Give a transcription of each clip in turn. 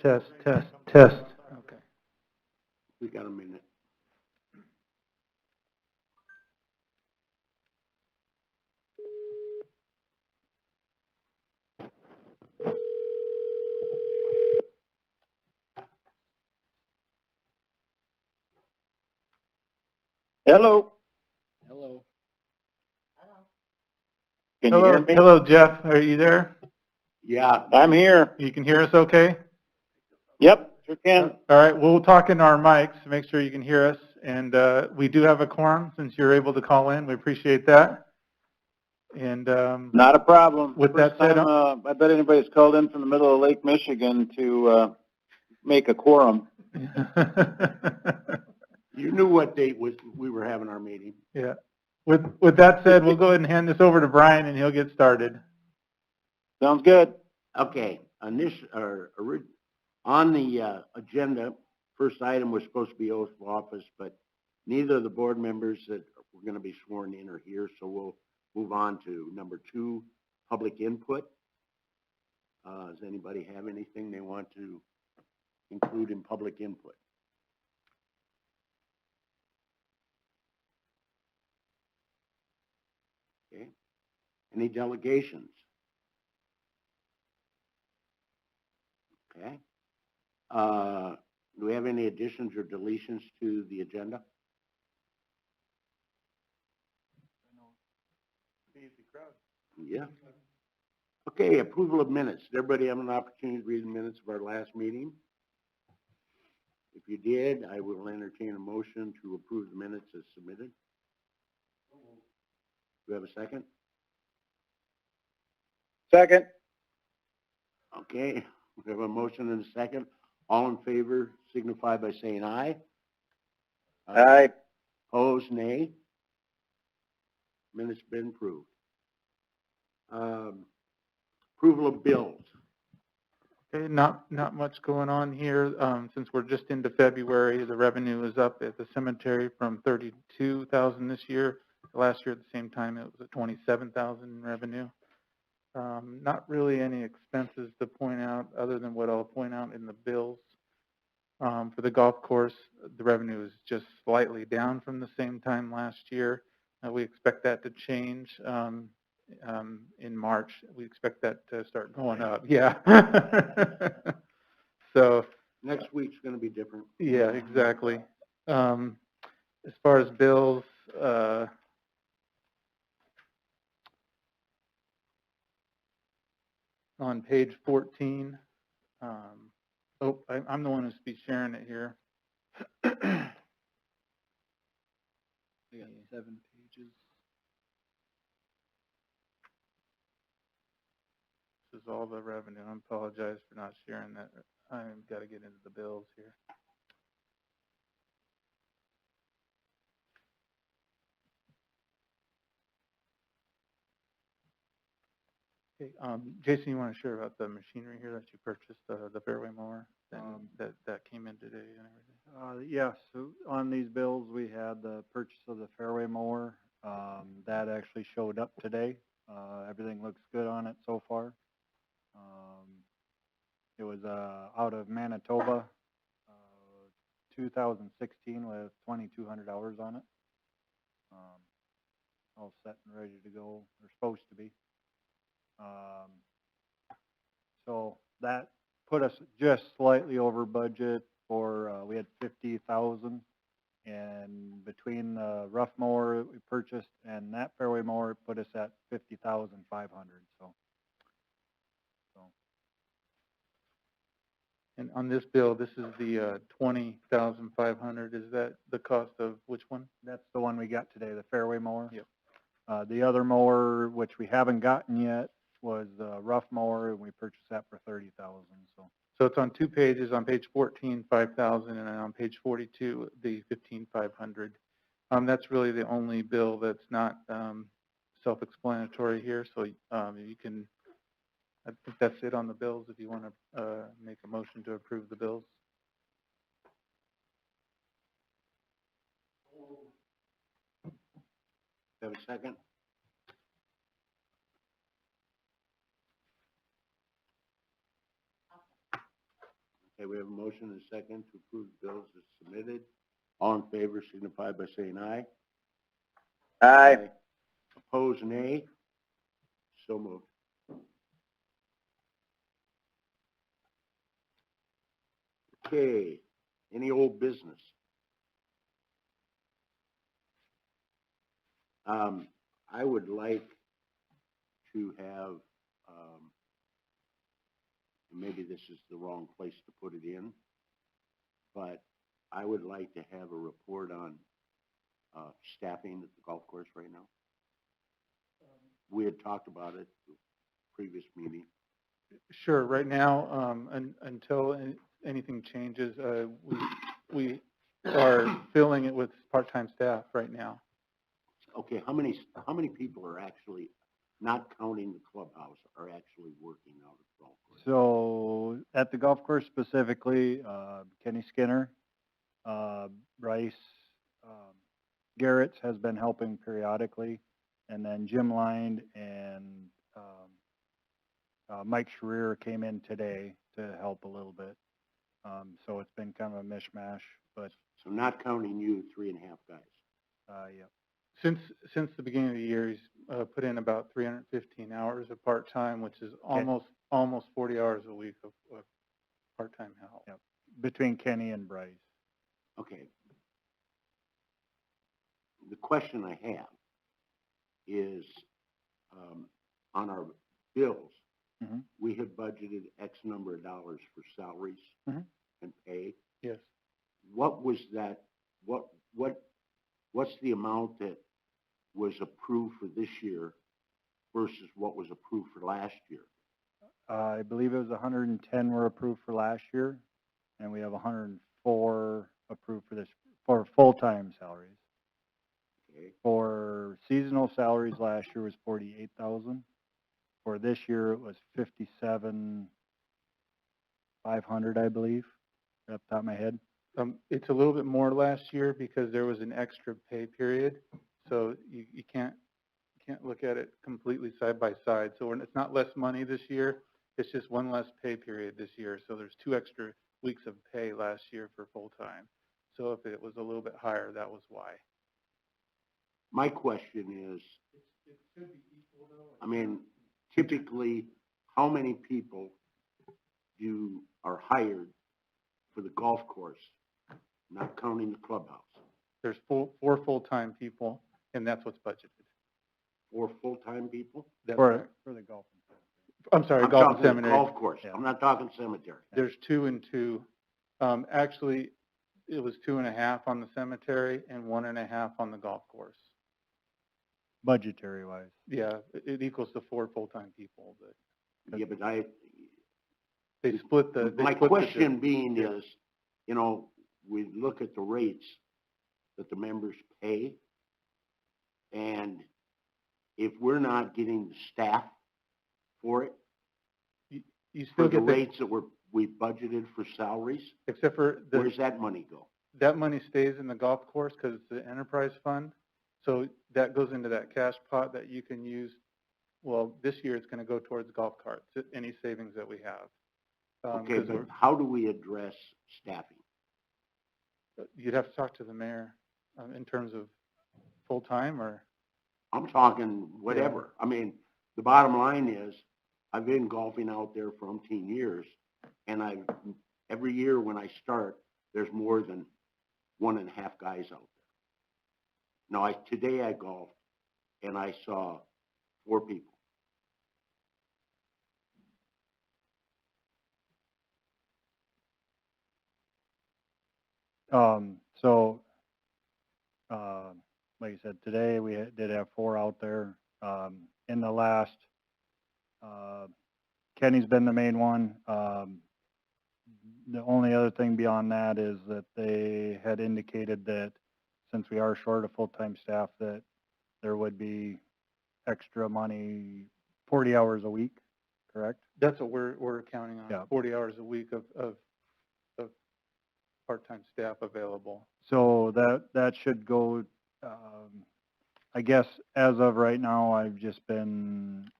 Test, test, test. Okay. We got a minute. Hello. Hello. Can you hear me? Hello, Jeff. Are you there? Yeah, I'm here. You can hear us okay? Yep, sure can. All right. We'll talk into our mics to make sure you can hear us. And we do have a quorum since you're able to call in. We appreciate that. And Not a problem. With that said, I bet anybody's called in from the middle of Lake Michigan to make a quorum. You knew what date we were having our meeting. Yeah. With that said, we'll go ahead and hand this over to Brian, and he'll get started. Sounds good. Okay. On the agenda, first item was supposed to be oath of office, but neither of the board members that were going to be sworn in are here, so we'll move on to number 2, public input. Does anybody have anything they want to include in public input? Okay. Any delegations? Okay. Do we have any additions or deletions to the agenda? Yeah. Okay, approval of minutes. Did everybody have an opportunity to read the minutes of our last meeting? If you did, I will entertain a motion to approve the minutes as submitted. Do we have a second? Second. Okay, we have a motion and a second. All in favor signify by saying aye. Aye. Opposed, nay. Minutes been approved. Approval of bills. Okay, not much going on here. Since we're just into February, the revenue is up at the cemetery from $32,000 this year. Last year at the same time, it was at $27,000 in revenue. Not really any expenses to point out other than what I'll point out in the bills. For the golf course, the revenue is just slightly down from the same time last year. We expect that to change in March. We expect that to start going up. Yeah. So Next week's going to be different. yeah, exactly. As far as bills, on page 14, I'm the one who's be sharing it here. We got 7 pages. This is all the revenue. I apologize for not sharing that. I've got to get into the bills here. Okay, Jason, you want to share about the machinery here that you purchased, the fairway mower that came in today and everything? Yes, so on these bills, we had the purchase of the fairway mower. That actually showed up today. Everything looks good on it so far. It was out of Manitoba, 2016 with 2,200 hours on it. All set and ready to go, or supposed to be. So that put us just slightly over budget for, we had 50,000, and between the rough mower we purchased and that fairway mower, it put us at 50,500. So. And on this bill, this is the 20,500. Is that the cost of which one? That's the one we got today, the fairway mower. Yep. The other mower, which we haven't gotten yet, was the rough mower, and we purchased that for 30,000. So it's on 2 pages. On page 14, 5,000, and on page 42, the 15,500. That's really the only bill that's not self-explanatory here. So you can. I think that's it on the bills. If you want to make a motion to approve the bills. have a second? Okay, we have a motion and a second to approve the bills as submitted. All in favor signify by saying aye. Aye. Opposed, nay. So moved. Okay, any old business? I would like to have, maybe this is the wrong place to put it in, but I would like to have a report on staffing at the golf course right now. We had talked about it the previous meeting. Sure, right now, until anything changes, we are filling it with part-time staff right now. Okay, how many people are actually, not counting the clubhouse, are actually working out at the golf course? So at the golf course specifically, Kenny Skinner, Bryce, Garrett's has been helping periodically, and then Jim Lind and Mike Schreier came in today to help a little bit. So it's been kind of a mishmash, but So not counting you, 3.5 guys. yeah. Since the beginning of the year, he's put in about 315 hours of part-time, which is almost 40 hours a week of part-time help. Yep. Between Kenny and Bryce. Okay. The question I have is, on our bills, Mhm. we have budgeted X number of dollars for salaries Mhm. and pay. Yes. What was that, what's the amount that was approved for this year versus what was approved for last year? I believe it was 110 were approved for last year, and we have 104 approved for this, for full-time salaries. Okay, For seasonal salaries last year was 48,000. For this year, it was 57,500, I believe, off the top of my head. It's a little bit more last year because there was an extra pay period, so you can't look at it completely side by side. So it's not less money this year, it's just one less pay period this year. So there's 2 extra weeks of pay last year for full-time. So if it was a little bit higher, that was why. my question is, I mean, typically, how many people are hired for the golf course, not counting the clubhouse? There's 4 full-time people, and that's what's budgeted. 4 full-time people? That's For right. the golf. I'm sorry, I'm golf and talking the seminary. golf course. Yeah. I'm not talking cemetery. There's 2 and 2. Actually, it was 2.5 on the cemetery and 1.5 on the golf course. Budgetary wise. Yeah, it equals to 4 full-time people, but Yeah, but they split the. my question being yeah. is, we look at the rates that the members pay, and if we're not getting the staff for it, You for still the get the, rates that we budgeted for salaries, except for where's that money go? that money stays in the golf course because it's the enterprise fund. So that goes into that cash pot that you can use. Well, this year it's going to go towards golf carts, any savings that we have. Okay, 'Cause but how do we address staffing? you'd have to talk to the mayor in terms of full-time or, I'm talking whatever. I mean, the bottom line is, I've been golfing out there for umpteen years, and every year when I start, there's more than 1.5 guys out there. Now, today I golfed, and I saw 4 people. So, like I said, today we did have 4 out there. In the last, Kenny's been the main one. The only other thing beyond that is that they had indicated that since we are short of full-time staff, that there would be extra money, 40 hours a week, correct? that's what we're counting on, Yeah. 40 hours a week of part-time staff available. So that should go, I guess as of right now, I've just been,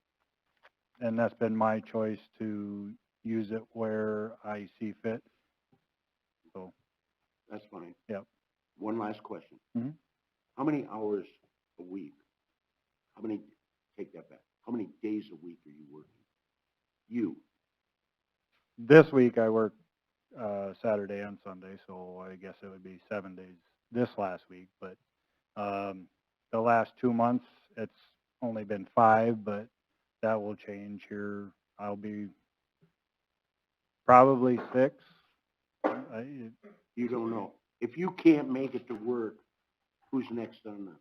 and that's been my choice to use it where I see fit. So, That's fine. Yep. One last question. Mhm. How many hours a week? Take that back. How many days a week are you working? You, this week I work Saturday and Sunday, so I guess it would be 7 days this last week. But the last 2 months, it's only been 5, but that will change here. I'll be probably 6. you don't know. If you can't make it to work, who's next on the,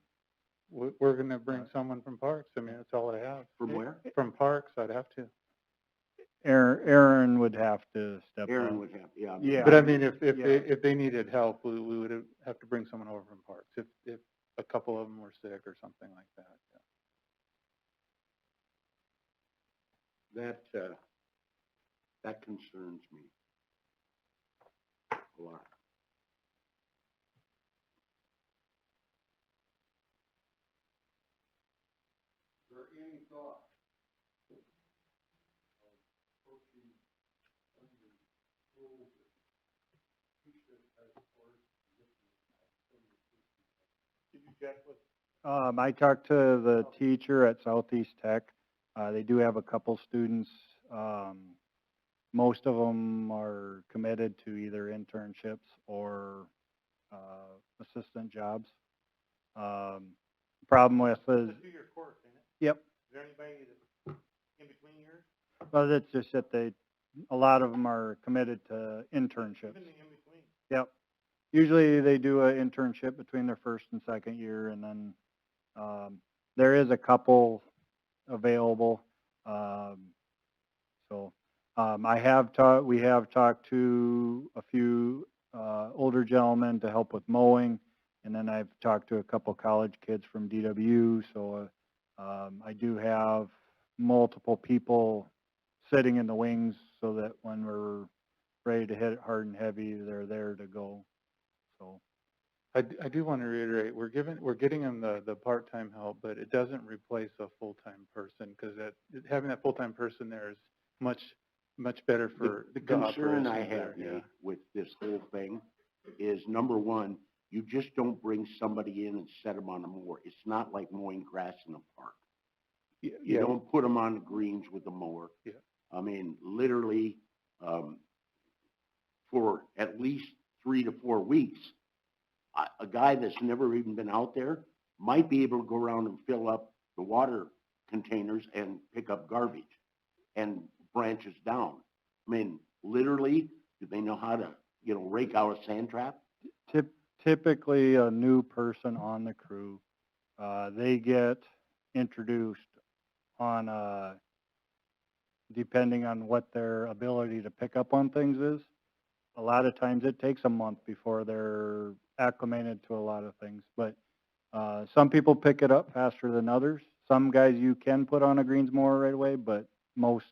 We're gonna bring someone from Parks. I mean, that's all I have. from where? From Parks, I'd have to. Aaron would have to step Aaron up. would have, yeah. Yeah. But I mean, if Yeah. they needed help, we would have to bring someone over from Parks, if a couple of them were sick or something like that. Yeah. That concerns me a lot. Is there any thought of approaching under schools that teach this type of course? Did you check with? I talked to the teacher at Southeast Tech. They do have a couple students. Most of them are committed to either internships or assistant jobs. Problem with is, It's a 2-year course, ain't it? yep. Is there anybody that's in between years? Well, it's just that a lot of them are committed to internships. Even the in between. Yep. Usually they do an internship between their first and second year, and then there is a couple available. We have talked to a few older gentlemen to help with mowing, and then I've talked to a couple college kids from DW. So I do have multiple people sitting in the wings so that when we're ready to hit it hard and heavy, they're there to go. So. I do want to reiterate, we're getting them the part-time help, but it doesn't replace a full-time person, because having that full-time person there is much better for The concern operations I have, there, yeah. Nate, with this whole thing is, number one, you just don't bring somebody in and set them on a mower. It's not like mowing grass in a park. You Yeah, don't put them on the greens with a mower. Yeah. I mean, literally, for at least 3 to 4 weeks, a guy that's never even been out there might be able to go around and fill up the water containers and pick up garbage and branches down. I mean, literally, do they know how to, rake out a sand trap? Typically, a new person on the crew, they get introduced on depending on what their ability to pick up on things is. A lot of times it takes a month before they're acclimated to a lot of things, but some people pick it up faster than others. Some guys you can put on a greens mower right away, but most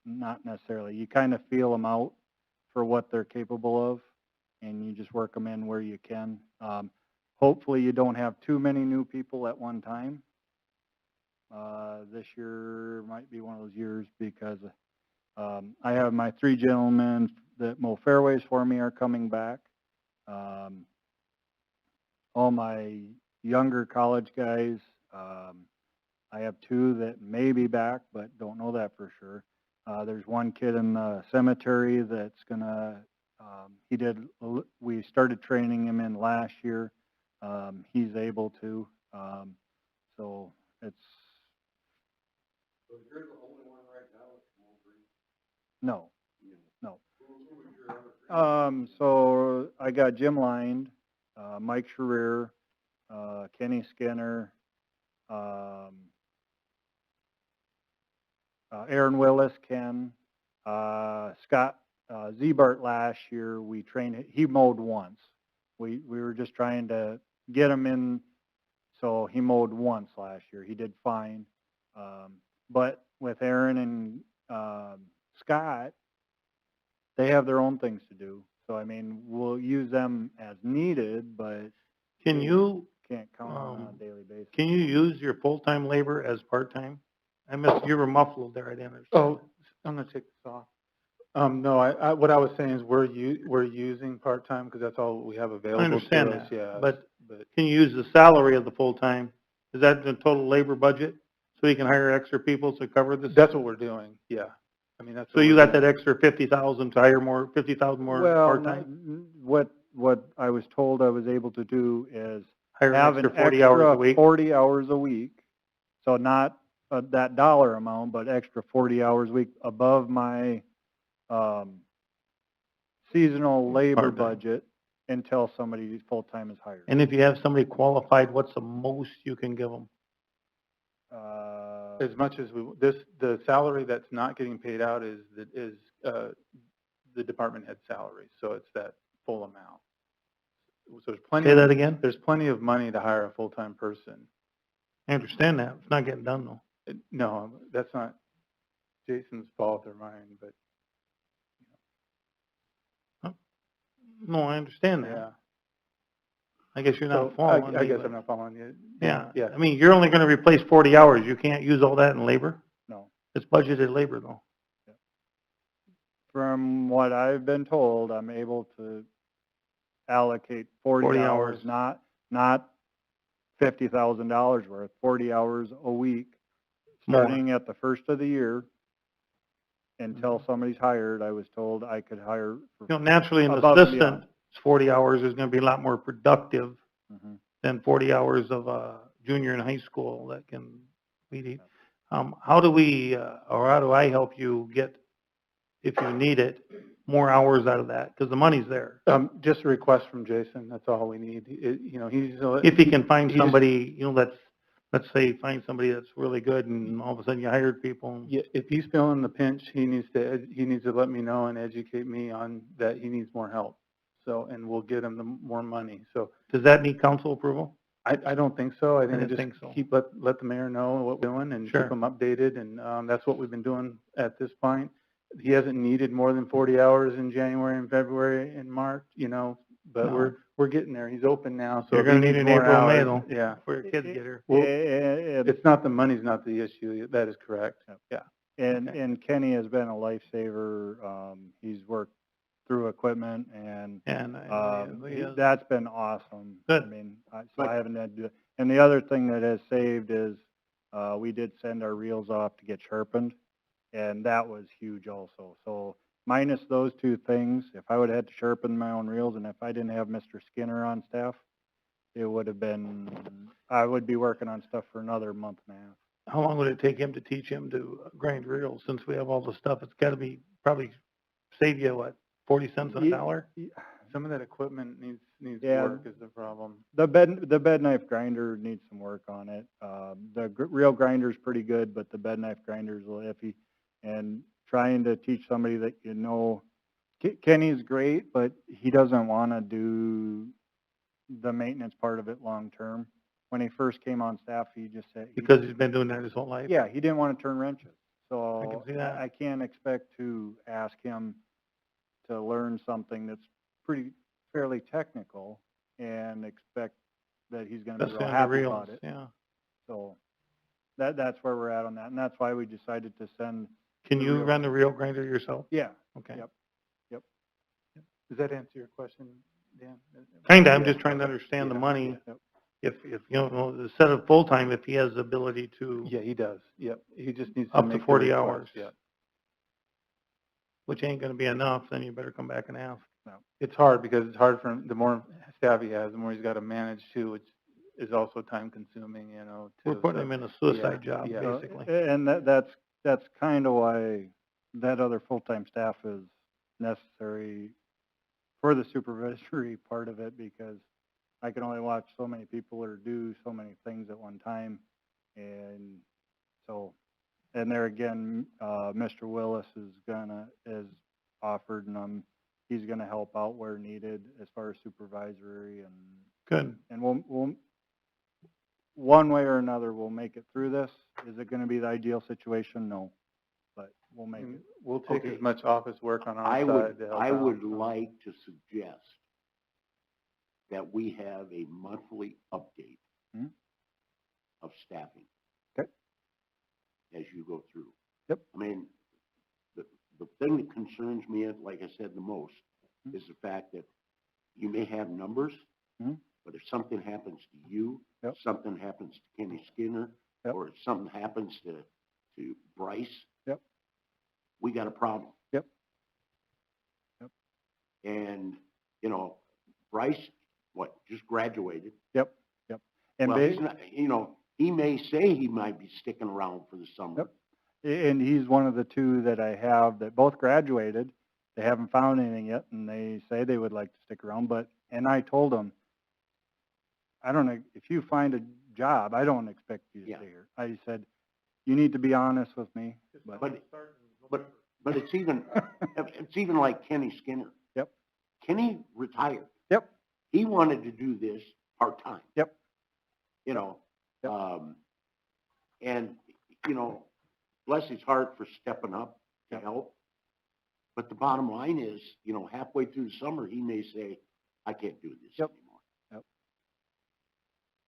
not necessarily. You kind of feel them out for what they're capable of, and you just work them in where you can. Hopefully you don't have too many new people at one time. This year might be one of those years because I have my 3 gentlemen that mow fairways for me are coming back. All my younger college guys, I have 2 that may be back, but don't know that for sure. There's one kid in the cemetery that's gonna, we started training him in last year. He's able to, so it's. So you're the only one right now that's mow greens? No. Who is your other So I got Jim Lined, Mike Scherer, Kenny Skinner, Aaron Willis, Ken, Scott Zebart last year. We trained, he mowed once. We were just trying to get him in, so he mowed once last year. He did fine. But with Aaron and Scott, they have their own things to do. So, I mean, we'll use them as needed, but Can you can't count on a daily basis. Can you use your full-time labor as part-time? You were muffled there, I didn't understand. Oh, I'm gonna take this off. No, what I was saying is we're using part-time because that's all we have available to us. understand that, Yeah, but Can you use the salary of the full-time? Is that the total labor budget? So you can hire extra people to cover this? that's what we're doing, yeah. I mean, that's. So you got that extra 50,000 to hire more, 50,000 more Well, part-time? what I was told I was able to do is Hire have an an extra 40 hours a extra week? 40 hours a week. So not that dollar amount, but extra 40 hours a week above my seasonal labor Part-time. budget until somebody full-time is hired. And if you have somebody qualified, what's the most you can give them? As much as the salary that's not getting paid out is the department head salary, so it's that full amount. So there's plenty. Say that again? There's plenty of money to hire a full-time person. I understand that. It's not getting done though. No, that's not Jason's fault or mine, but No, I understand that. yeah. I guess you're So not following I me, guess but- I'm not following you. Yeah, Yeah. I mean, you're only gonna replace 40 hours. You can't use all that in labor? No. It's budgeted labor though. From what I've been told, I'm able to allocate 40 40 hours, hours. not $50,000 worth, 40 hours a week, More. starting at the first of the year until somebody's hired. I was told I could hire for. You know, naturally, an Above and assistant, beyond. 40 hours is gonna be a lot more productive Mhm. than 40 hours of a junior in high school that can weed eat. How do we, or how do I help you get, if you need it, more hours out of that? Because the money's there. Just a request from Jason, that's all we need. He's. If he can find he just- somebody, let's say, find somebody that's really good and all of a sudden you hired people. Yeah, if he's feeling the pinch, he needs to let me know and educate me on that he needs more help. So, and we'll get him the more money. So Does that need council approval? I don't think so. I think didn't just think so. let the mayor know what we're doing and Sure. keep him updated. And that's what we've been doing at this point. He hasn't needed more than 40 hours in January and February and March, but No. we're getting there. He's open now. So You're if he gonna need needs in more April and May hours- though. Yeah. Before your kids get here. Well, And- It's not the money's not the issue. That is correct. Yeah. And, Okay. and Kenny has been a lifesaver. He's worked through equipment and, And that's been awesome. Good. I mean, so But- I haven't had to do it. And the other thing that has saved is, we did send our reels off to get sharpened, and that was huge also. So minus those two things, if I would've had to sharpen my own reels and if I didn't have Mr. Skinner on staff, it would have been, I would be working on stuff for another month and a half. how long would it take him to teach him to grind reels? Since we have all the stuff, it's gotta be, probably save you, what, 40 cents on a Ye- dollar? Some of that equipment needs Yeah. work is the problem. The bed knife grinder needs some work on it. The reel grinder's pretty good, but the bed knife grinder's a little iffy. And trying to teach somebody that, Kenny's great, but he doesn't want to do the maintenance part of it long-term. When he first came on staff, he just said. Because he's been doing that his whole life? Yeah, he didn't want to turn wrenches. I So can see that. I can't expect to ask him to learn something that's fairly technical and expect that he's going to be Especially real on the happy reels, about it. yeah. So that's where we're at on that. And that's why we decided to send, Can The you reel. run the reel grinder yourself? yeah, Okay. Yep. Does that answer your question, Dan? Kinda, I'm just trying to understand the Yeah. money. Yep. If, instead of full-time, if he has the ability to, Yeah, he does. Yep. He just needs to Up to make the 40 request, hours. Yeah. which ain't gonna be enough, then you better come back and ask. It's hard because it's hard for him, the more staff he has, the more he's got to manage too, which is also time consuming, We're too. putting So- him in a suicide yeah, job, yeah. basically. And that's kind of why that other full-time staff is necessary for the supervisory part of it, because I can only watch so many people or do so many things at one time. And so, and there again, Mr. Willis is offered, and he's gonna help out where needed as far as supervisory Good. and we'll, one way or another, we'll make it through this. Is it gonna be the ideal situation? No, but we'll make And it. we'll take Okay. as much office work on our I side would, to help I out. would like to suggest that we have a monthly update Mhm. of staffing. Okay. As you go through. Yep. I mean, the thing that concerns me, like I said, the most, Mhm. is the fact that you may have numbers, Mhm. but if something happens to you, Yep. something happens to Kenny Skinner, Yep. or if something happens to Bryce, Yep. we got a problem. Yep. Yep. And, you know, Bryce, just graduated. Yep, yep. And Well, he's not, you know, he may say he might be sticking around for the summer. Yep. And he's one of the two that I have that both graduated. They haven't found anything yet, and they say they would like to stick around, and I told them, I don't know, if you find a job, I don't expect you to Yeah. stay here. I said, you need to be honest with me, but. But it's even like Kenny Skinner. Yep. Kenny retired. Yep, He wanted to do this part-time. yep, You know, Yep. and, you know, bless his heart for stepping up to Yep. help. But the bottom line is, you know, halfway through the summer, he may say, I can't do this Yep. anymore. Yep.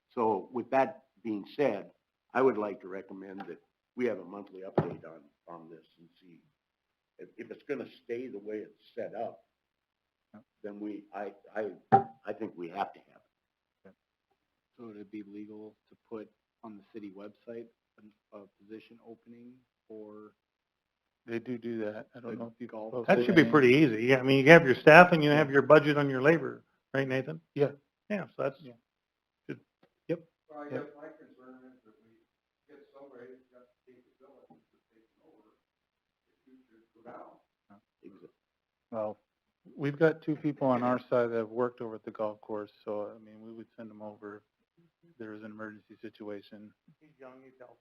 So with that being said, I would like to recommend that we have a monthly update on this and see if it's gonna stay the way it's set up, Yep. then I think we have to have it. So would it be legal to put on the city website a position opening for? They do that. I don't know if you Golf. post That it. should be pretty easy. Yeah, I mean, you have your staff and you have your budget on your labor, right, Nathan? Yeah. Yeah, so that's, Yeah. good. Yep. Well, I Yep. guess my concern is that we get somebody who's got the capability to take over if you should go down. well, We've got two people on our side that have worked over at the golf course, so, I mean, we would send them over if there was an emergency situation. He's young, he's healthy.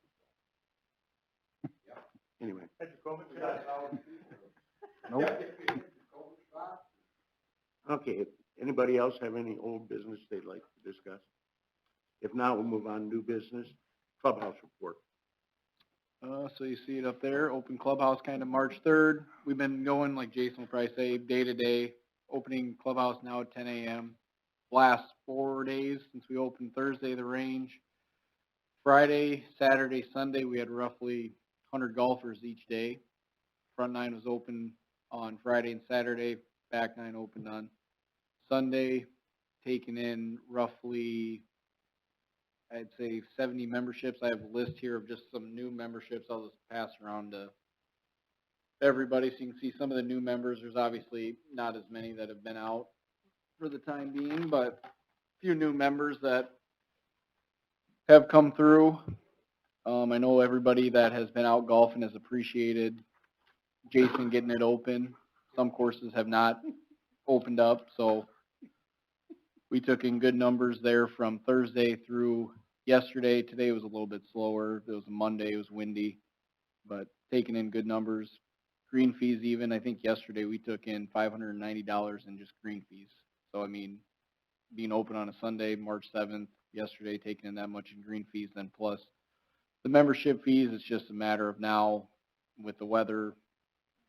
Anyway, nope. okay, anybody else have any old business they'd like to discuss? If not, we'll move on to new business, clubhouse report. So you see it up there, open clubhouse kind of March 3rd. We've been going, like Jason will probably say, day to day, opening clubhouse now at 10 a.m. Last 4 days since we opened Thursday, the range. Friday, Saturday, Sunday, we had roughly 100 golfers each day. Front nine was open on Friday and Saturday, back nine opened on Sunday, taking in roughly, I'd say 70 memberships. I have a list here of just some new memberships. I'll just pass around to everybody so you can see some of the new members. There's obviously not as many that have been out for the time being, but a few new members that have come through. I know everybody that has been out golfing has appreciated Jason getting it open. Some courses have not opened up, so we took in good numbers there from Thursday through yesterday. Today was a little bit slower. It was a Monday, it was windy, but taking in good numbers. Green fees even, I think yesterday we took in $590 in just green fees. So, I mean, being open on a Sunday, March 7th, yesterday taking in that much in green fees, then plus the membership fees, it's just a matter of now with the weather,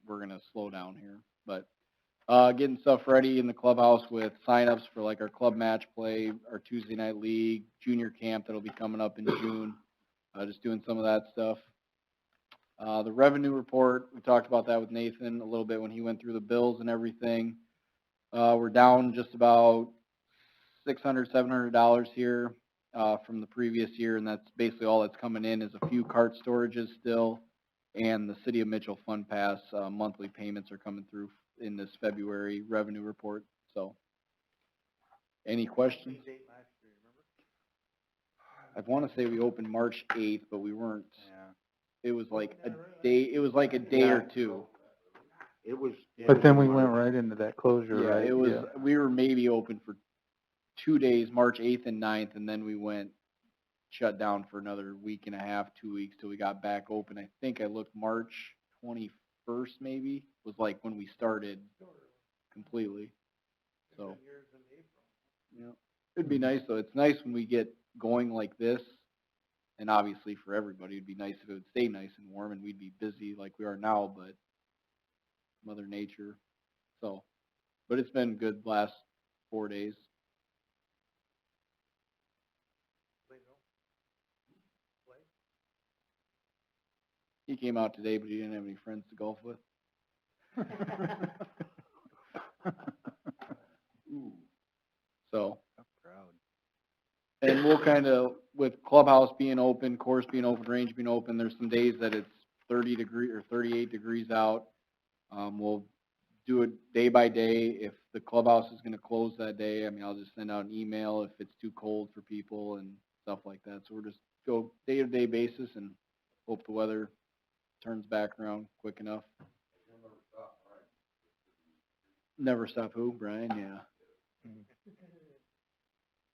we're going to slow down here. But getting stuff ready in the clubhouse with signups for like our club match play, our Tuesday night league, junior camp that'll be coming up in June. Just doing some of that stuff. The revenue report, we talked about that with Nathan a little bit when he went through the bills and everything. We're down just about $600, $700 here from the previous year, and that's basically all that's coming in is a few cart storages still, and the City of Mitchell Fund Pass monthly payments are coming through in this February revenue report. So, any questions? I want to say we opened March 8th, but we weren't. Yeah. It was like a day. It was like a day or two. It was. But then we went right into that closure, Yeah, right? it was. We were maybe open for 2 days, March 8th and 9th, and then we went shut down for another week and a half, 2 weeks till we got back open. I think I looked March 21st maybe was like when we started completely. So, yeah, it'd be nice though. It's nice when we get going like this, and obviously for everybody, it'd be nice if it would stay nice and warm and we'd be busy like we are now, but Mother Nature. So, but it's been good last 4 days. He came out today, but he didn't have any friends to golf with. So, Proud. and we'll kind of, with clubhouse being open, course being open, range being open, there's some days that it's 30 or 38 degrees out. We'll do it day by day. If the clubhouse is gonna close that day, I mean, I'll just send out an email if it's too cold for people and stuff like that. So we're just go day-to-day basis and hope the weather turns back around quick enough. Never stop who, Brian? Yeah.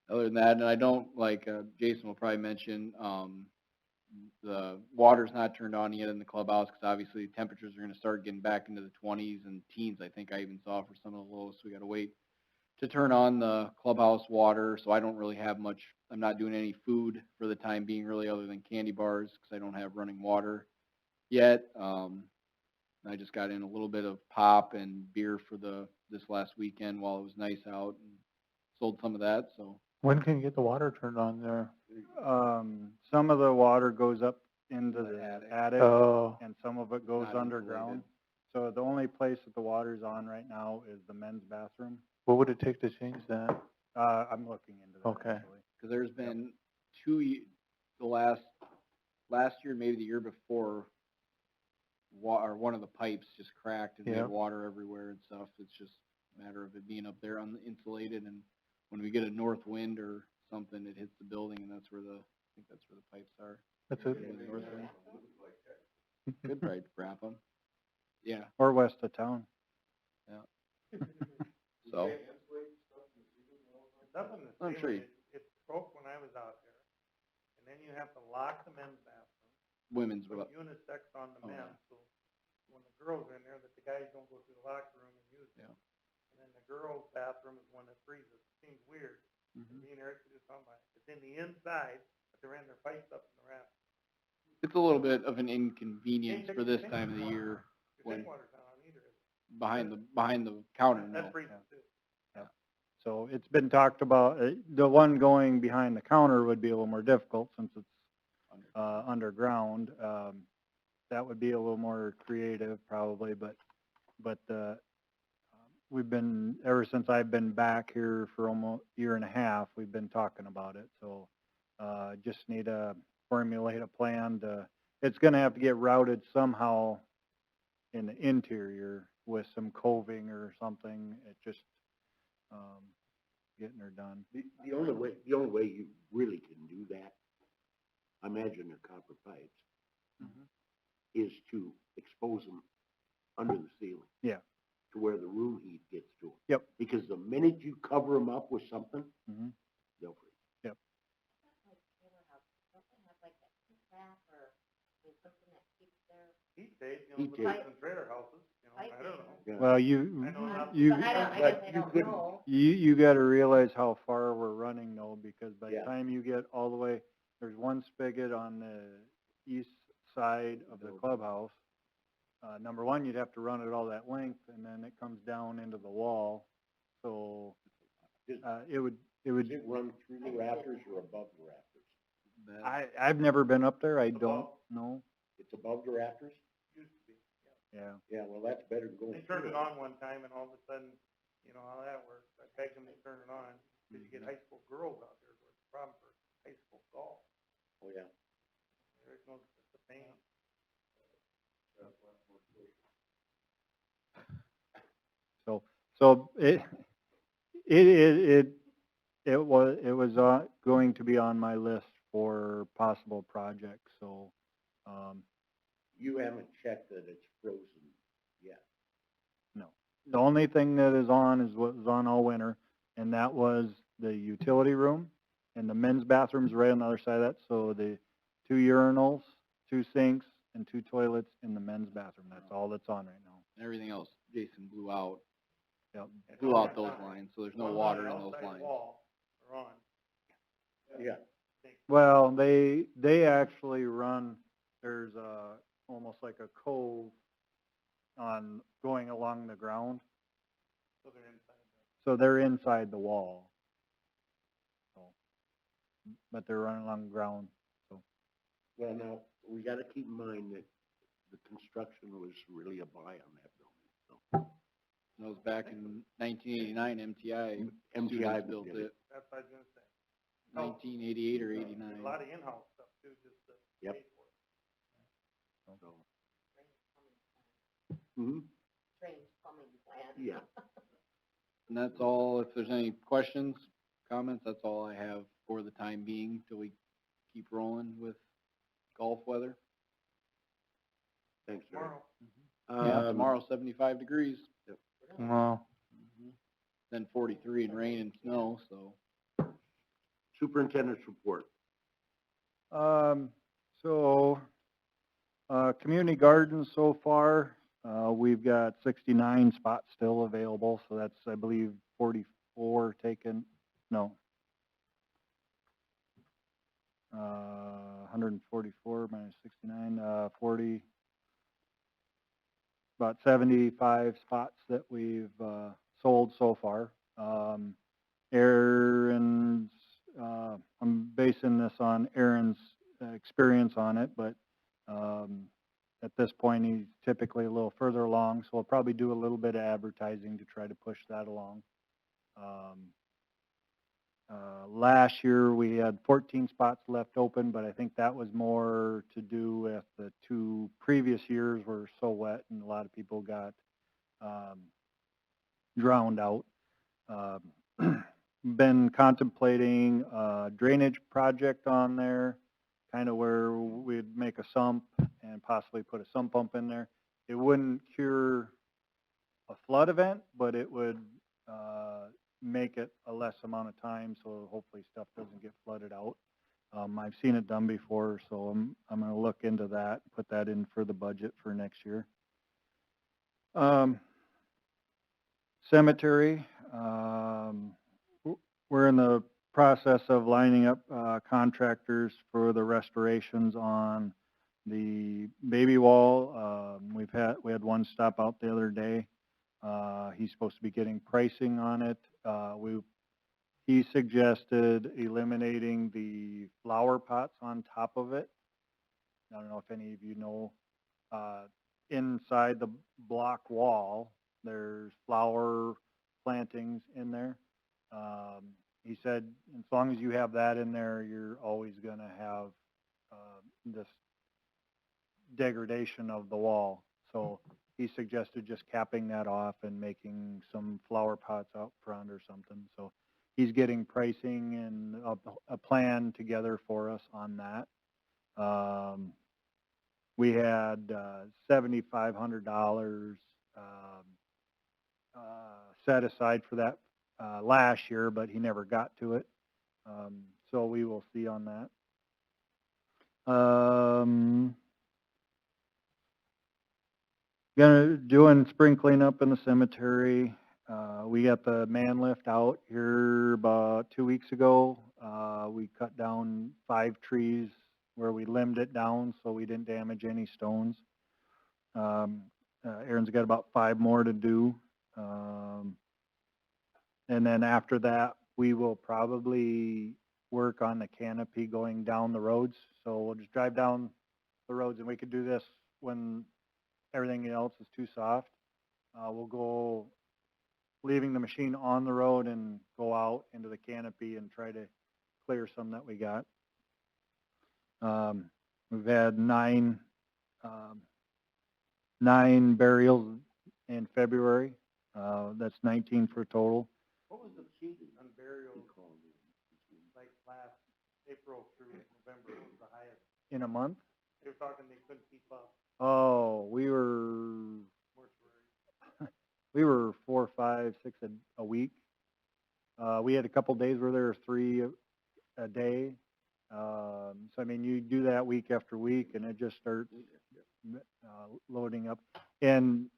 Other than that, and I don't, like, Jason will probably mention, the water's not turned on yet in the clubhouse, because obviously temperatures are gonna start getting back into the 20s and teens, I think I even saw for some of the lows, so we gotta wait to turn on the clubhouse water, so I don't really have much, I'm not doing any food for the time being really, other than candy bars, because I don't have running water yet. I just got in a little bit of pop and beer for this last weekend while it was nice out, and sold some of that, so. When can you get the water turned on there? Some of the water goes up into the attic, Oh, and some of it goes Not underground. So the only place that the water's on right now is the men's bathroom. what would it take to change that? I'm looking into that, Okay. actually. Because there's been the last year, maybe the year before, or one of the pipes just cracked and we Yep. had water everywhere and stuff. It's just a matter of it being up there uninsulated, and when we get a north wind or something, it hits the building, and that's where I think that's where the pipes are. That's Yeah, it. the north wind. Could probably wrap them. Yeah, Or west of town. so, It's up in the I'm sure ceiling. It broke when I was out there. And then you have to lock the men's bathroom, women's, put unisex on the Oh, yeah. men, so when the girls are in there, that the guys don't go through the locker room and use it. Yeah. And then the girls' bathroom is one that freezes. It seems weird, Mhm. being air conditioned on by, it's in the inside, but they're in their pipes up in the rafters. It's a little bit of an inconvenience for this time of the year, Your when sink water's not on either, is it? behind the counter, no. That freezes too. So it's been talked about, the one going behind the counter would be a little more difficult since it's underground. That would be a little more creative probably, but we've been, ever since I've been back here for almost a year and a half, we've been talking about it. So just need to formulate a plan it's gonna have to get routed somehow in the interior with some coving or something. It just, getting her done. The only way you really can do that, I imagine they're copper pipes, is to expose them under the ceiling. Yeah. To where the room heat gets to them. Yep. Because the minute you cover them up with something, Mhm. they'll freeze. Yep. Heat tape, you know, Heat the tape. pipes in trailer houses, you know, I don't know. Yeah. Well, I know not- you, But I guess I don't know. you gotta realize how far we're running though, because by the Yeah. time you get all the way, there's one spigot on the east side of the clubhouse. Number one, you'd have to run it all that length, and then it comes down into the wall, so, it would, Does it run through the rafters or above the rafters? I've never been up there, I don't know, It's above the rafters? Used to be, yeah. yeah. Yeah, well, that's better than going They through turned it it. on one time and all of a sudden, you know how that works. I begged them to turn it on, because you get high school girls out there, where it's a problem for high school golf. Oh, yeah. There's no, it's a pain. So it was going to be on my list for possible projects, so, You haven't checked that it's frozen yet. no. The only thing that is on is what was on all winter, and that was the utility room, and the men's bathroom's right on the other side of that, so the 2 urinals, 2 sinks, and 2 toilets in the men's bathroom, that's all that's on right now. And everything else, Jason blew out, Yep. blew out those lines, so there's no Ones on water the in those outside lines. wall are on. Yeah. Well, they actually run, there's almost like a cove on, going along the ground, So they're inside. so they're inside the wall. So, but they're running along the ground, so. Well, now, we gotta keep in mind that the construction was really a buy on that building, That was back in 1989, MTI. so. MTI students built did it, That's what I was gonna say. 1988 or A 89. lot of in-house stuff too, just to Yep. pay for it. So. Hmm, Trained plumbing plan. yeah. And that's all. If there's any questions, comments, that's all I have for the time being till we keep rolling with golf weather. Thanks, Eric. Tomorrow. Yeah, tomorrow 75 degrees, Wow. then 43 and rain and snow, so. Superintendent's report. Community gardens so far, we've got 69 spots still available, so that's, I believe, 44 taken, no. 144 minus 69, 40, about 75 spots that we've, sold so far. Aaron's, I'm basing this on Aaron's experience on it, but, at this point, he's typically a little further along, so we'll probably do a little bit of advertising to try to push that along. Last year, we had 14 spots left open, but I think that was more to do with the 2 previous years were so wet and a lot of people got, drowned out. Been contemplating a drainage project on there, kind of where we'd make a sump and possibly put a sump pump in there. It wouldn't cure a flood event, but it would make it a less amount of time, so hopefully stuff doesn't get flooded out. I've seen it done before, so I'm going to look into that, put that in for the budget for next year. Cemetery, we're in the process of lining up contractors for the restorations on the baby wall. We had one stop out the other day. He's supposed to be getting pricing on it. He suggested eliminating the flower pots on top of it. I don't know if any of you know, inside the block wall, there's flower plantings in there. He said, as long as you have that in there, you're always going to have this degradation of the wall. So he suggested just capping that off and making some flower pots out front or something. So he's getting pricing and a plan together for us on that. We had $7,500 set aside for that last year, but he never got to it. So we will see on that. Doing spring cleanup in the cemetery. We got the man lift out here about 2 weeks ago. We cut down 5 trees where we limbed it down so we didn't damage any stones. Aaron's got about 5 more to do. And then after that, we will probably work on the canopy going down the roads. So we'll just drive down the roads, and we could do this when everything else is too soft. We'll go leaving the machine on the road and go out into the canopy and try to clear some that we got. We've had 9 burials in February. That's 19 for a total. What was the peak on burials, like last April through November, what was the highest? In a month? They were talking they couldn't keep up. Oh, we were we were 4, 5, 6 a week. We had a couple days where there were 3 a day. So I mean, you do that week after week, and it just starts loading up. And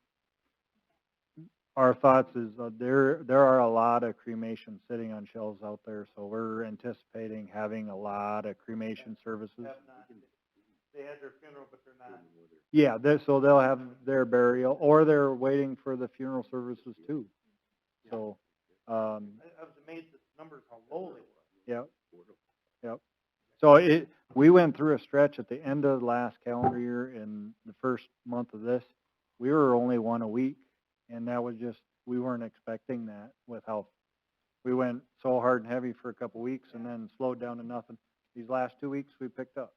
our thoughts is there are a lot of cremation sitting on shelves out there, so we're anticipating having a lot of cremation services. They had their funeral, but they're not. Yeah, so they'll have their burial, or they're waiting for the funeral services too. So, I was amazed at the numbers, how low they were. Yep. So we went through a stretch at the end of last calendar year and the first first month of this, we were only one a week, and that was just, we weren't expecting that with how, we went so hard and heavy for a couple weeks and then slowed down to nothing. These last 2 weeks, we picked up.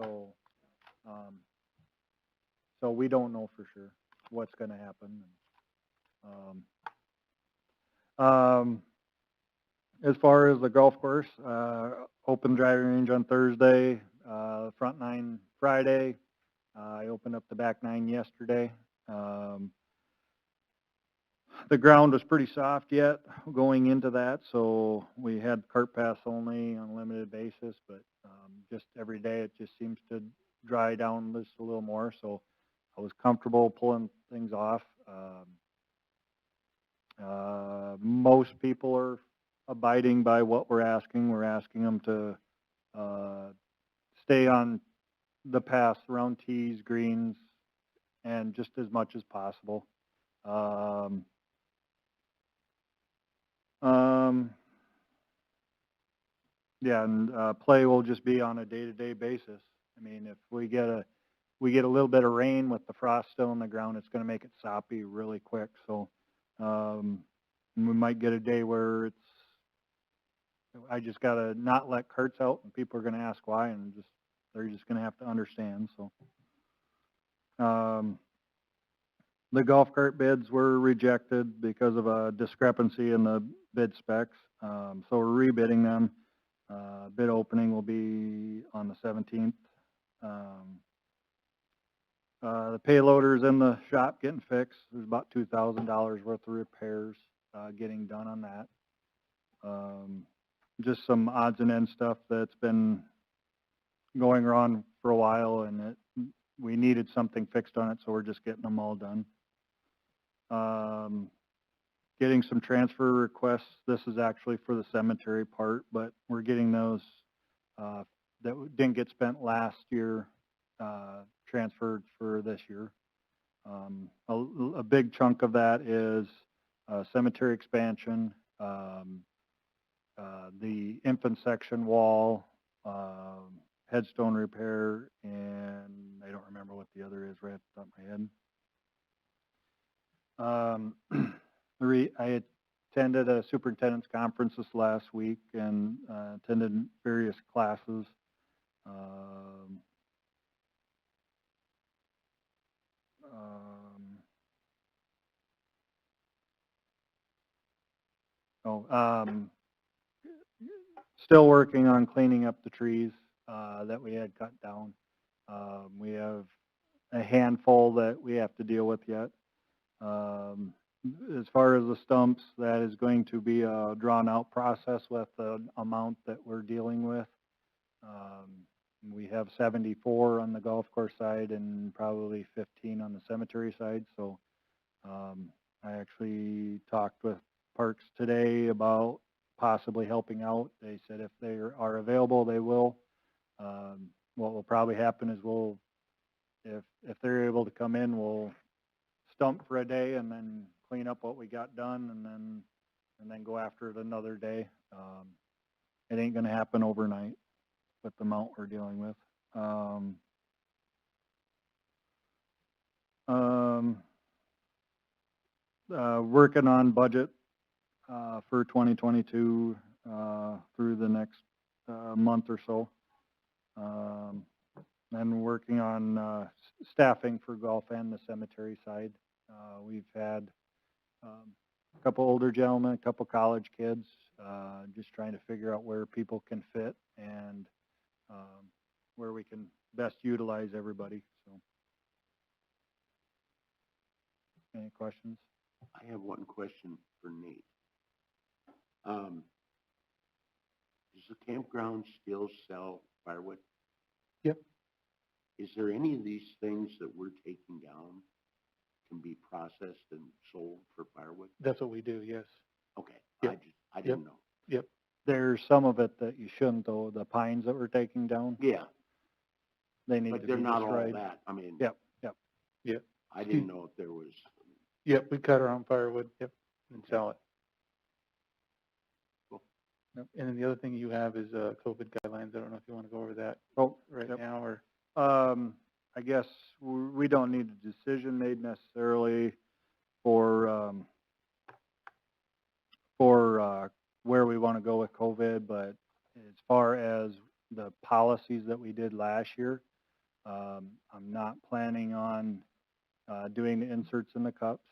So, so we don't know for sure what's gonna happen. As far as the golf course, open driving range on Thursday, front nine Friday. I opened up the back nine yesterday. The ground was pretty soft yet going into that, so we had cart pass only on a limited basis, but just every day it just seems to dry down just a little more, so I was comfortable pulling things off. Most people are abiding by what we're asking. We're asking them to stay on the paths around tees, greens, and just as much as possible. Yeah, and play will just be on a day-to-day basis. I mean, if we get a little bit of rain with the frost still on the ground, it's going to make it soppy really quick. So we might get a day where I just got to not let carts out, and people are going to ask why, and they're just going to have to understand. So the golf cart bids were rejected because of a discrepancy in the bid specs. So we're rebidding them. Bid opening will be on the 17th. The payloader's in the shop getting fixed. There's about $2,000 worth of repairs getting done on that. Just some odds and ends stuff that's been going on for a while, and we needed something fixed on it, so we're just getting them all done. Getting some transfer requests. This is actually for the cemetery part, but we're getting those that didn't get spent last year transferred for this year. A big chunk of that is cemetery expansion, the infant section wall, headstone repair, and I don't remember what the other is right off the top of my head. I attended a superintendent's conference this last week and attended various classes. Still working on cleaning up the trees that we had cut down. We have a handful that we have to deal with yet. As far as the stumps, that is going to be a drawn-out process with the amount that we're dealing with. We have 74 on the golf course side and probably 15 on the cemetery side. So I actually talked with Parks today about possibly helping out. They said if they are available, they will. What will probably happen is if they're able to come in, we'll stump for a day and then clean up what we got done and then go after it another day. It ain't going to happen overnight with the amount we're dealing with. Working on budget for 2022 through the next month or so. And working on staffing for golf and the cemetery side. We've had a couple older gentlemen, a couple college kids, just trying to figure out where people can fit and where we can best utilize everybody. So, any questions? I have one question for Nate. Does the campground still sell firewood? Yep. Is there any of these things that we're taking down can be processed and sold for firewood? That's what we do, yes. Okay, Yep. I didn't know. Yep. There's some of it that you shouldn't, though. The pines that we're taking down, Yeah, they need to but be they're not all destroyed. that. I mean, Yep. Yep. I didn't know if there was. Yep, we cut our own firewood, yep, and sell it. Cool. Yep. And then the other thing you have is COVID guidelines. I don't know if you want to go over that Oh, right yep. now or. I guess we don't need a decision made necessarily for where we want to go with COVID, but as far as the policies that we did last year, I'm not planning on doing the inserts in the cups.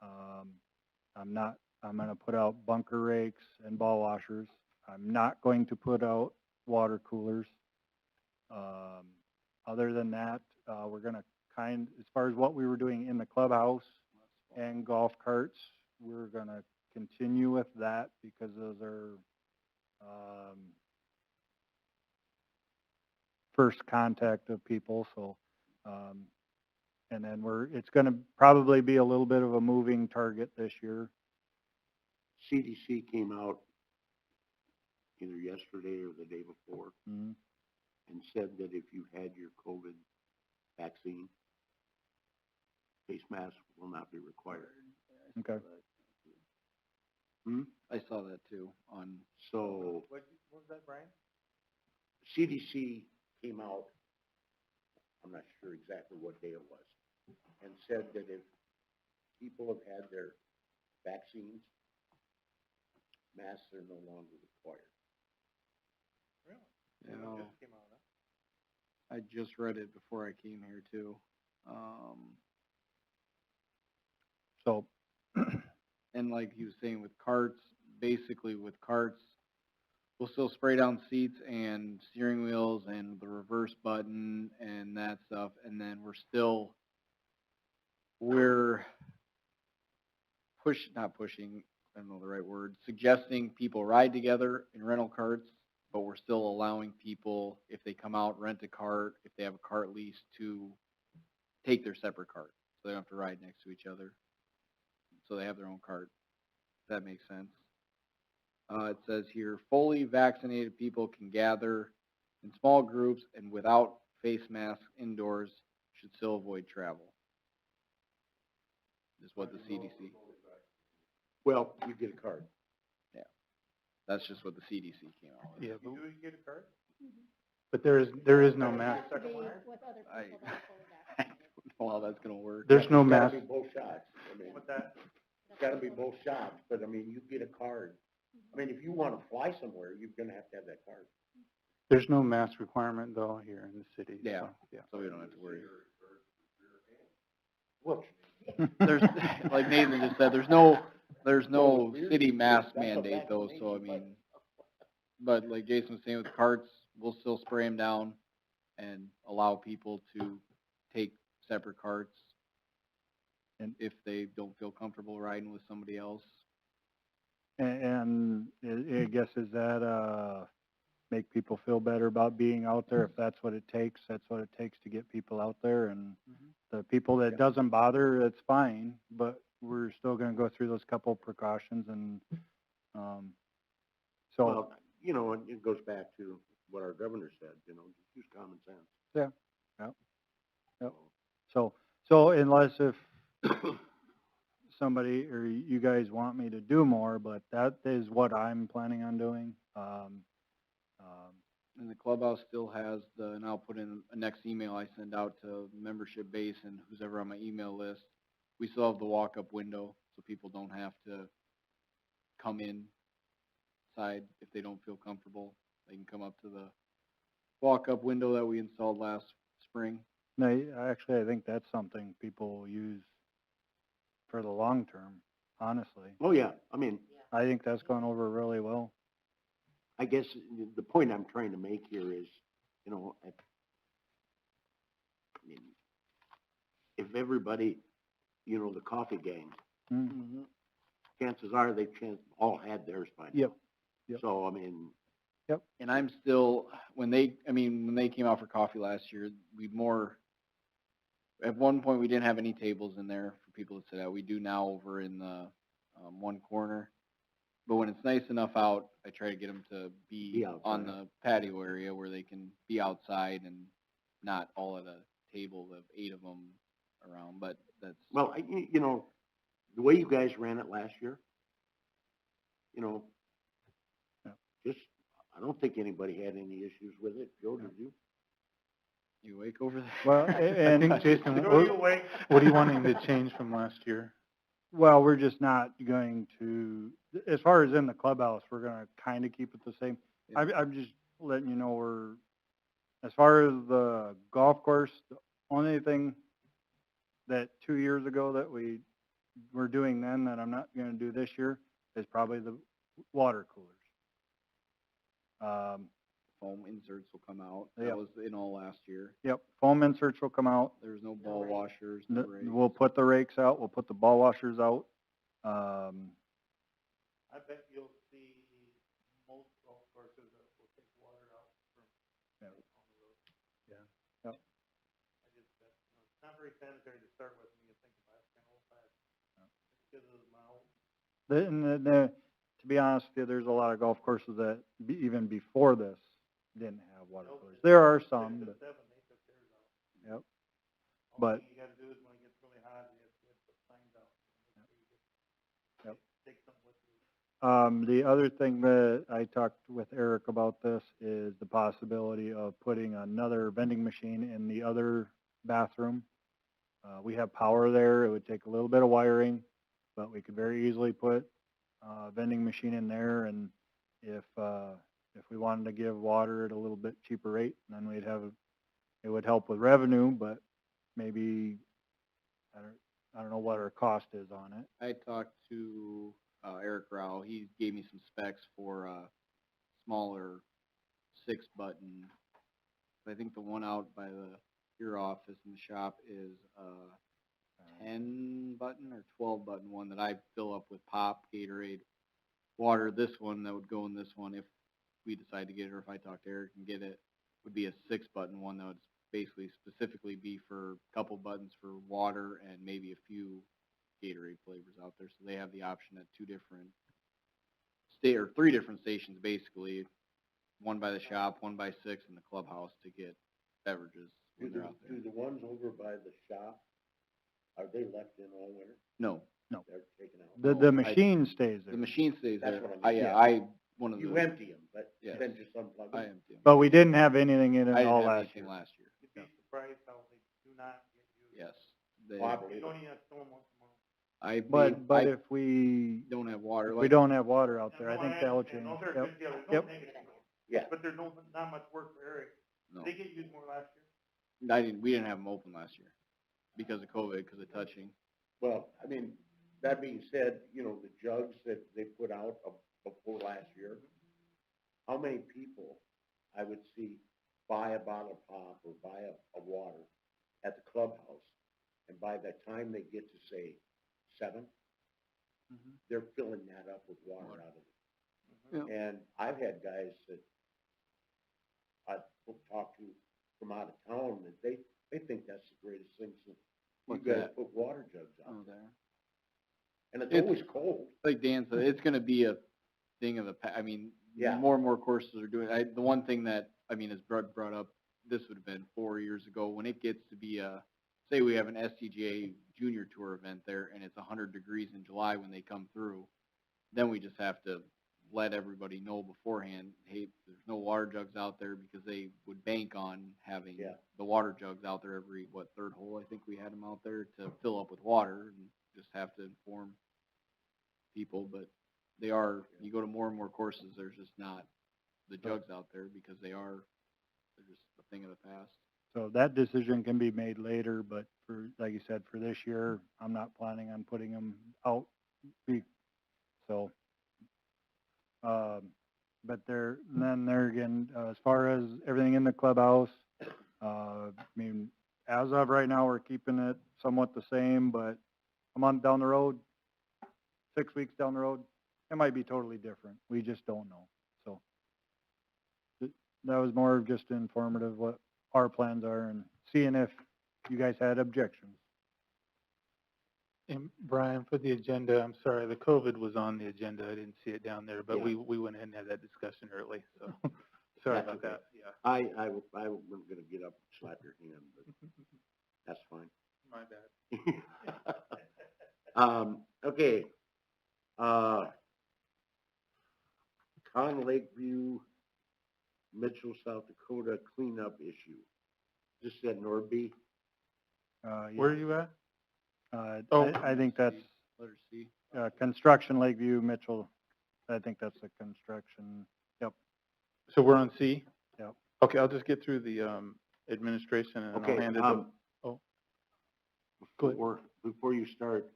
I'm going to put out bunker rakes and ball washers. I'm not going to put out water coolers. Other than that, we're going to as far as what we were doing in the clubhouse and golf carts, we're going to continue with that because those are first contact of people. So, and then it's going to probably be a little bit of a moving target this year. CDC came out either yesterday or the day before Mhm. and said that if you had your COVID vaccine, face masks will not be required. Okay. I saw that too on, So What was that, Brian? CDC came out, I'm not sure exactly what day it was, and said that if people have had their vaccines, masks are no longer required. you know, I just read it before I came here too. So, And like he was saying with carts, basically with carts, we'll still spray down seats and steering wheels and the reverse button and that stuff. And then we're not pushing, I don't know the right word, suggesting people ride together in rental carts, but we're still allowing people, if they come out, rent a cart, if they have a cart lease, to take their separate cart. So they don't have to ride next to each other. So they have their own cart. If that makes sense. It says here, fully vaccinated people can gather in small groups and without face masks indoors should still avoid travel. Is what the CDC. Well, you get a card. That's just what the CDC came out with. Yeah, but you get a card? But there is no mask. Has to be with other I- people that are fully I vaccinated. don't know how that's gonna work. There's no It's mask. gotta be both shots. I mean, that? it's gotta be both shots, but I mean, you get a card. I mean, if you wanna fly somewhere, you're gonna have to have that card. There's no mask requirement though here in the city. Yeah. So, yeah. So we don't have to worry. Look. There's, like Nathan just said, there's no No, city mask that's a mandate though, so I vaccination, mean, but like Jason was saying with carts, we'll still spray them down and allow people to take separate carts. And if they don't feel comfortable riding with somebody else, and I guess is that, make people feel better about being out there? If that's what it takes to get people out there. And the people that doesn't bother, it's fine, but we're still gonna go through those couple precautions and, so, Well, you know, and it goes back to what our governor said, you know, just use common sense. Yeah. Yep. So unless if somebody or you guys want me to do more, but that is what I'm planning on doing. and the clubhouse still has and I'll put in a next email I send out to membership base and who's ever on my email list. We still have the walk-up window, so people don't have to come inside if they don't feel comfortable. They can come up to the walk-up window that we installed last spring. No, actually, I think that's something people use for the long term, honestly. Oh, yeah, I mean, I think that's gone over really well. I guess the point I'm trying to make here is, you know, I mean, if everybody, you know, the coffee gang, Mm. chances are they've all had theirs by now. Yep. Yep. So, I mean, And I'm still, when they came out for coffee last year, at one point, we didn't have any tables in there for people to sit at. We do now over in the, one corner. But when it's nice enough out, I try to get them to be Be on outside. the patio area where they can be outside and not all at a table of 8 of them around, but that's. well, you know, the way you guys ran it last year, you know, Yeah. just, I don't think anybody had any issues with it. Joe, did you? You awake over there? Well, I and, think, Jason, Are you awake? what are you wanting to change from last year? well, we're just not going to, as far as in the clubhouse, we're gonna kind of keep it the same. Yeah. I'm just letting you know as far as the golf course, the only thing that 2 years ago that we were doing then that I'm not gonna do this year is probably the water coolers. Foam inserts will come out. Yep. That was in all last year. Yep, foam inserts will come out. There was no ball washers, no rakes. We'll put the rakes out, we'll put the ball washers out. I bet you'll see most golf courses that will take water out from Yeah. on the road. Yeah. Yep. I just, it's not very sanitary to start with when you think about it, it's kind of old fashioned. Because of the mouth. To be honest with you, there's a lot of golf courses that even before this didn't have water coolers. There are some, but, They took theirs out. yep. All But- thing you gotta do is when it gets really hot, you have to put signs out. Yep. Take something with you. The other thing that I talked with Eric about this is the possibility of putting another vending machine in the other bathroom. We have power there. It would take a little bit of wiring, but we could very easily put a vending machine in there. And if we wanted to give water at a little bit cheaper rate, then it would help with revenue, but maybe, I don't know what our cost is on it. I talked to Eric Rao. He gave me some specs for a smaller 6-button. I think the one out by your office in the shop is a 10-button or 12-button one that I fill up with pop, Gatorade, water. This one that would go in this one if we decide to get it, or if I talk to Eric and get it, would be a 6-button one that would basically specifically be for a couple buttons for water and maybe a few Gatorade flavors out there. So they have the option at 3 different stations basically, one by the shop, one by 6 in the clubhouse to get beverages when they're out there. Do the ones over by the shop, are they left in all winter? No, They're taken out? The machine stays the there, machine stays That's there. what I mean, Yeah, yeah. one of You the, empty them, but Yes. then just unplug I them? empty them. but we didn't have anything in it I didn't all have last anything year. last year. You'd be surprised how they do not get used. Yes. They, Oh, I You believe it. don't even have to fill them once a month. I But made, but I if we don't have water. if like- we don't have water out there, I No, think that will understand. change. No, there's, Yep. yeah, there's no Yep. negative to it. Yeah. But there's not much work for Eric. No, Did they get used more last year? we didn't have them open last year because of COVID, because of touching. Well, I mean, that being said, you know, the jugs that they put out before last year, how many people I would see buy a bottle of pop or buy a water at the clubhouse, and by the time they get to, say, 7, they're filling that up with water out of it. Yeah. And I've had guys that I've talked to from out of town that they think that's the greatest thing since you What's guys that? put water jugs out. Oh, there. And it's It's- always cold. Like Dan said, it's gonna be a thing of the I mean, Yeah. more and more courses are doing, the one thing that, I mean, is brought up, this would have been 4 years ago, when it gets to be say we have an SCGA junior tour event there, and it's 100 degrees in July when they come through, then we just have to let everybody know beforehand, hey, there's no water jugs out there, because they would bank on having Yeah. the water jugs out there every, 3rd hole, I think we had them out there to fill up with water, and just have to inform people, but you go to more and more courses, there's just not the jugs out there, because they're just a thing of the past. So that decision can be made later, but for, like you said, for this year, I'm not planning on putting them out. So, but then there again, as far as everything in the clubhouse, I mean, as of right now, we're keeping it somewhat the same, but a month down the road, 6 weeks down the road, it might be totally different. We just don't know. So that was more of just informative what our plans are and seeing if you guys had objections. And Brian, for the agenda, I'm sorry, the COVID was on the agenda. I didn't see it down there, but Yeah. we went ahead and had that discussion early, so sorry That's about okay. that. Yeah, I wasn't gonna get up and slap your hand, but that's fine. my bad. Okay. Con Lakeview, Mitchell, South Dakota cleanup issue. This is at Nordby. Yeah. Where are you at? Oh. I think that's, Letter C. construction Lakeview, Mitchell. I think that's the construction. Yep. So we're on C? Yep. Okay, I'll just get through the, administration and I'll Okay, hand it up. Oh. Go ahead. Before you start,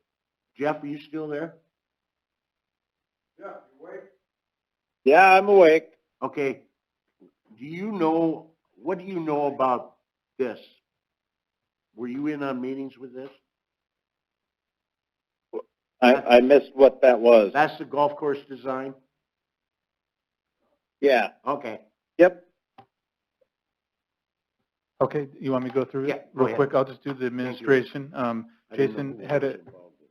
Jeff, are you still there? Yeah, you wait. Yeah, I'm awake. Okay, what do you know about this? Were you in on meetings with this? I missed what that was. That's the golf course design? Yeah, Okay, yep. Okay, you want me to go through Yeah, it go real ahead. quick? I'll just do the administration. I didn't know Jason who had was a, involved in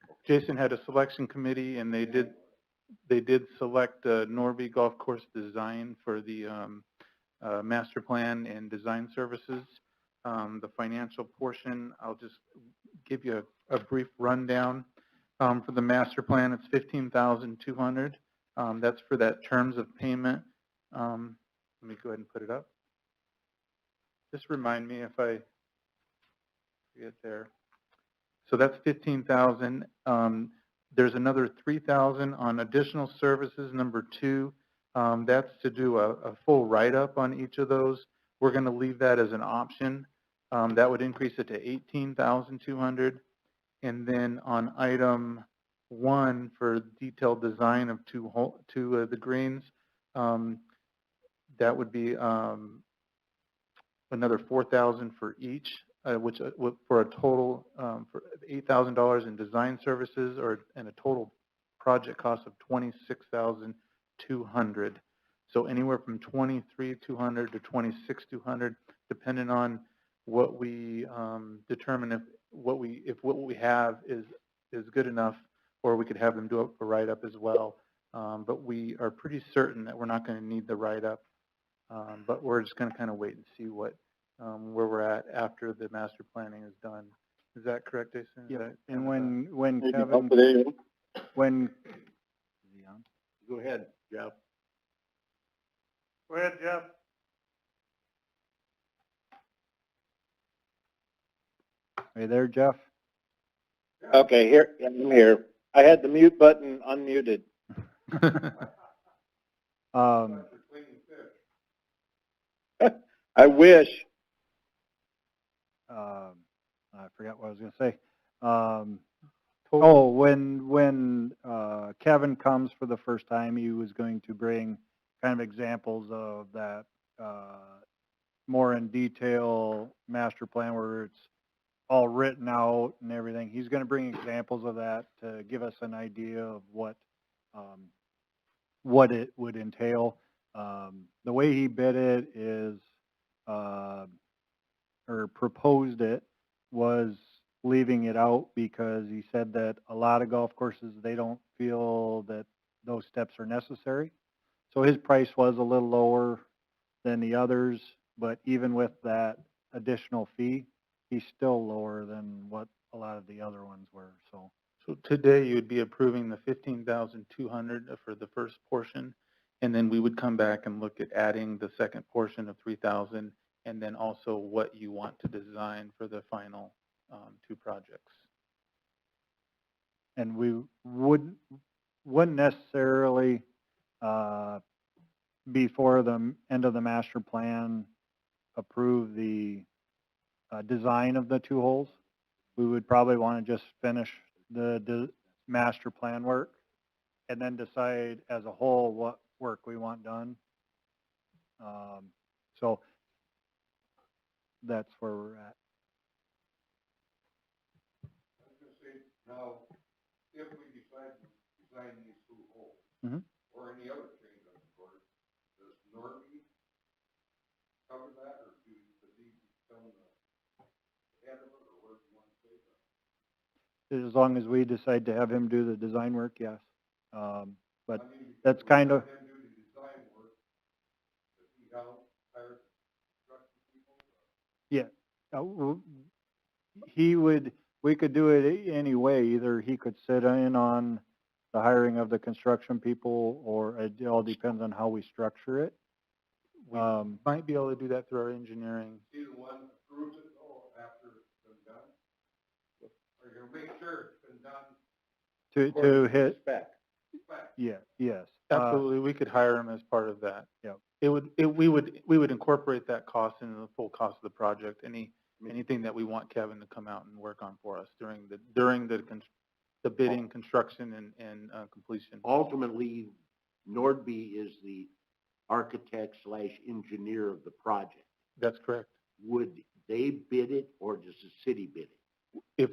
it. Jason had a selection committee and they did select Norby Golf Course Design for the master plan and design services. The financial portion, I'll just give you a brief rundown. For the master plan, it's $15,200. That's for that terms of payment. Let me go ahead and put it up. Just remind me if I get there. So that's 15,000. There's another 3,000 on additional services, number 2. That's to do a full write-up on each of those. We're going to leave that as an option. That would increase it to 18,200. And then on item 1 for detailed design of two of the greens, that would be another 4,000 for each, which for a total for $8,000 in design services, and a total project cost of $26,200. So anywhere from $23,200 to $26,200, depending on what we determine if what we have is good enough, or we could have them do a write-up as well. But we are pretty certain that we're not going to need the write-up. But we're just going to kind of wait and see where we're at after the master planning is done. Is that correct, Jason? Yeah. And when Maybe Kevin, help with it. when, is he on? Go ahead, Jeff. Go ahead, Jeff. Are you there, Jeff? Okay, here, I'm here. I had the mute button unmuted. I wish. I forgot what I was going to say. Oh, when Kevin comes for the first time, he was going to bring kind of examples of that more in detail master plan where it's all written out and everything. He's going to bring examples of that to give us an idea of what it would entail. The way he bid it is, or proposed it, was leaving it out because he said that a lot of golf courses, they don't feel that those steps are necessary. So his price was a little lower than the others, but even with that additional fee, he's still lower than what a lot of the other ones were. So today you would be approving the 15,200 for the first portion, and then we would come back and look at adding the second portion of 3,000, and then also what you want to design for the final 2 projects. and we wouldn't necessarily, before the end of the master plan, approve the design of the 2 holes. We would probably want to just finish the master plan work and then decide as a whole what work we want done. So that's where we're at. I was gonna say, now, if we decide to design these 2 holes, Mhm. or any other change on the course, does Norby cover that, or does he become the head of it, or where do you want to say that? As long as we decide to have him do the design work, yes. But I mean, because that's we kind have of, him do the design work, does he help hire construction people? yeah. We could do it any way. Either he could sit in on the hiring of the construction people, or it all depends on how we structure it. We might be able to do that through our engineering. Is he the one you're gonna make sure it's been done To according hit, spec. spec. yeah, yes. Absolutely, we could hire him as part of that. Yep. We would incorporate that cost into the full cost of the project, anything that we want Kevin to come out and work on for us during the bidding, construction, and completion. Ultimately, Nordby is the architect / engineer of the project. That's correct. Would they bid it or does the city bid it? If,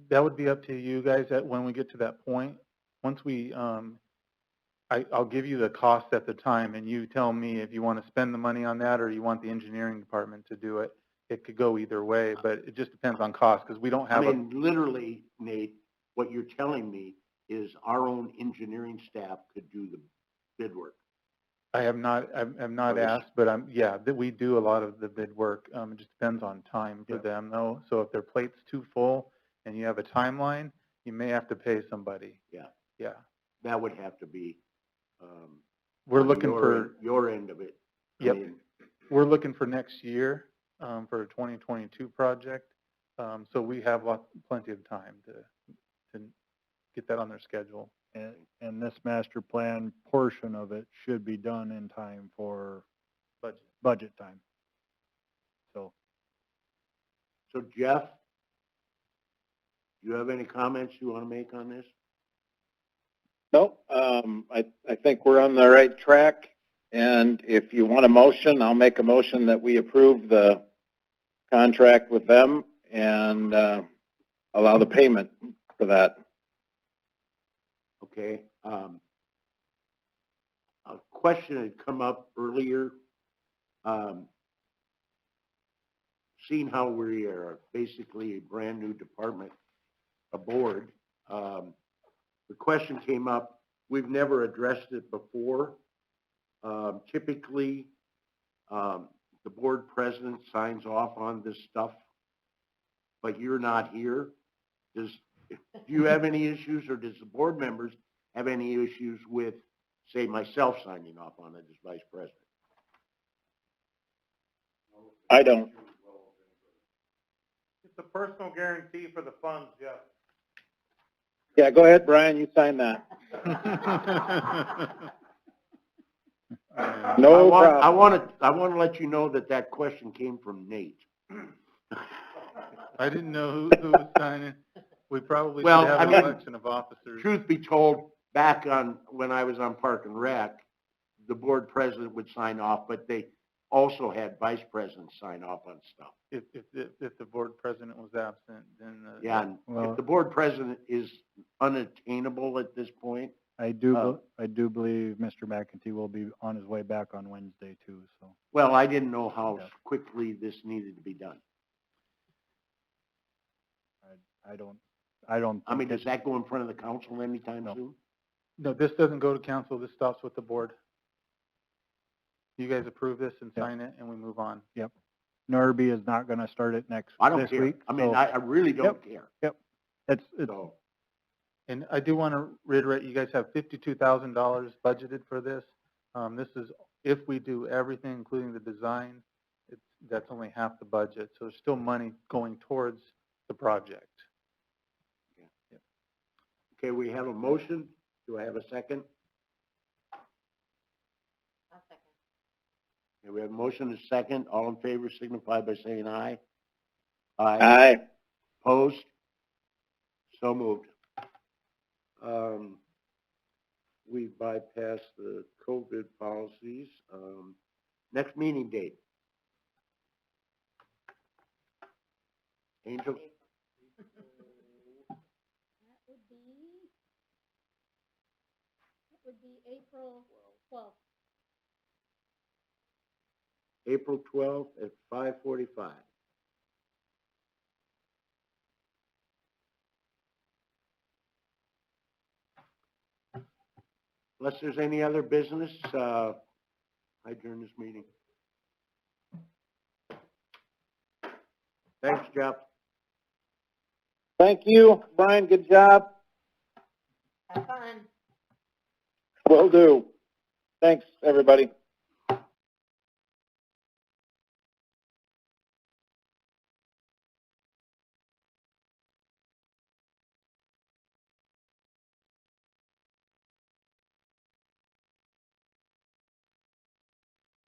that would be up to you guys when we get to that point. Once we, I'll give you the cost at the time, and you tell me if you want to spend the money on that or you want the engineering department to do it. It could go either way, but it just depends on cost, because we don't I have mean, literally, Nate, what you're telling me is our own engineering staff could do the bid work. I've not Okay. asked, but that we do a lot of the bid work. It just depends on time for Yep. them, though. So if their plate's too full and you have a timeline, you may have to pay somebody. Yeah. Yeah. That would have to be, We're on looking your end of it. I Yep. mean, we're looking for next year, for a 2022 project. So we have plenty of time to get that on their schedule. And this master plan portion of it should be done in time for budget time. So, So Jeff, do you have any comments you want to make on this? No, I think we're on the right track, and if you want a motion, I'll make a motion that we approve the contract with them and, allow the payment for that. Okay, a question had come up earlier. Seeing how we are basically a brand-new department, a board, the question came up, we've never addressed it before. Typically, the board president signs off on this stuff, but you're not here. Do you have any issues, or does the board members have any issues with, say, myself signing off on it as vice president? I don't. It's a personal guarantee for the funds, Jeff. Yeah, go ahead, Brian, you sign that. No I problem. want to let you know that question came from Nate. I didn't know who was signing. We probably should Well, have I an mean, election of officers. Truth be told, back when I was on Park and Rec, the board president would sign off, but they also had vice presidents sign off on stuff. If the board president was absent, then. Yeah, and Well- if the board president is unattainable at this point, I do believe Mr. McEntee will be on his way back on Wednesday too, so. well, I didn't know how Yeah. quickly this needed to be done. I don't. I mean, think does that go in front of the council anytime No. soon? No, this doesn't go to council. This stops with the board. You guys approve this and Yep. sign it, and we move on. Norby is not gonna start it this I don't care. week. I mean, so I really don't care. It's, So, And I do want to reiterate, you guys have $52,000 budgeted for this. This is, if we do everything, including the design, that's only half the budget. So there's still money going towards the project. okay, we have a motion. Do I have a second? I'll second. Okay, we have a motion and a second. All in favor signify by saying aye. Aye. Aye. Opposed? So moved. We bypassed the COVID policies. Next meeting date. Angel, That would be April 12th. April 12th at 5:45. Unless there's any other business, I adjourn this meeting. Thanks, Jeff. Thank you, Brian, good job. Have fun. Will do. Thanks, everybody.